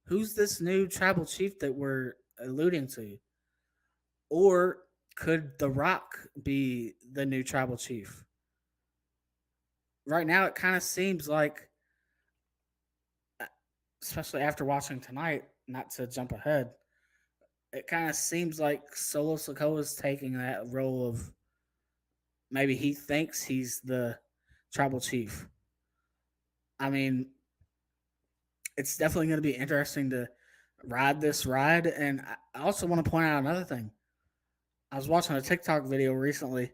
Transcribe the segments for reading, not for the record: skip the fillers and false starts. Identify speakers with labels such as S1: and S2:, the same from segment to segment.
S1: who's this new tribal chief that we're alluding to? Or could The Rock be the new tribal chief? Right now, it kind of seems like, uh, especially after watching tonight, not to jump ahead, it kind of seems like Solo Sikoa is taking that role of maybe he thinks he's the tribal chief. I mean, it's definitely going to be interesting to ride this ride. And I also want to point out another thing. I was watching a TikTok video recently,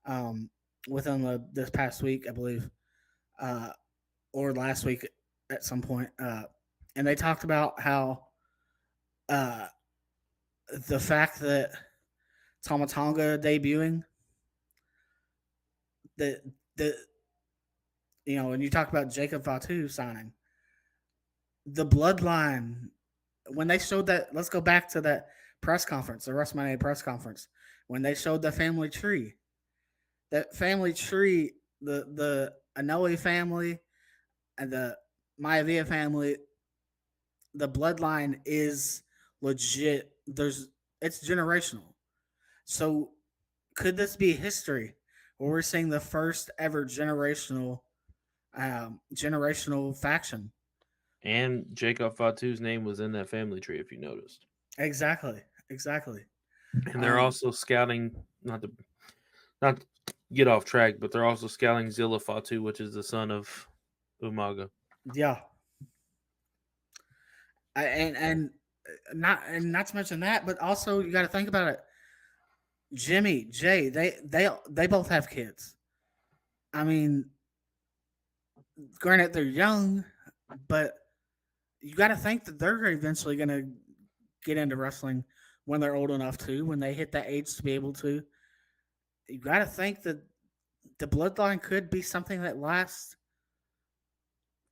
S1: um, within this past week, I believe, uh, or last week at some point, and they talked about how uh, the fact that Tomatonga debuting, the the and you talk about Jacob Fatu signing the bloodline when they showed that. Let's go back to that press conference, the WrestleMania press conference, when they showed the family tree. That family tree, the Anoa'i family and the Maivia family, the bloodline is legit. It's generational. So could this be history where we're seeing the first ever generational faction?
S2: And Jacob Fatu's name was in that family tree, if you noticed.
S1: Exactly, exactly.
S2: And they're
S1: Um,
S2: also scouting, not to get off track, but they're also scouting Zilla Fatu, which is the son of Umaga.
S1: yeah, and not to mention that, but also you got to think about it. Jimmy, Jay, they both have kids. I mean, granted they're young, but you got to think that they're eventually going to get into wrestling when they're old enough to, when they hit that age to be able to. You got to think that the bloodline could be something that lasts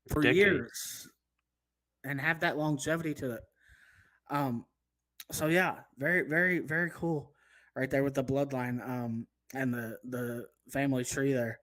S1: for
S2: Decades.
S1: years and have that longevity to it. Um, so yeah, very, very, very cool, right there with the bloodline, and the family tree there.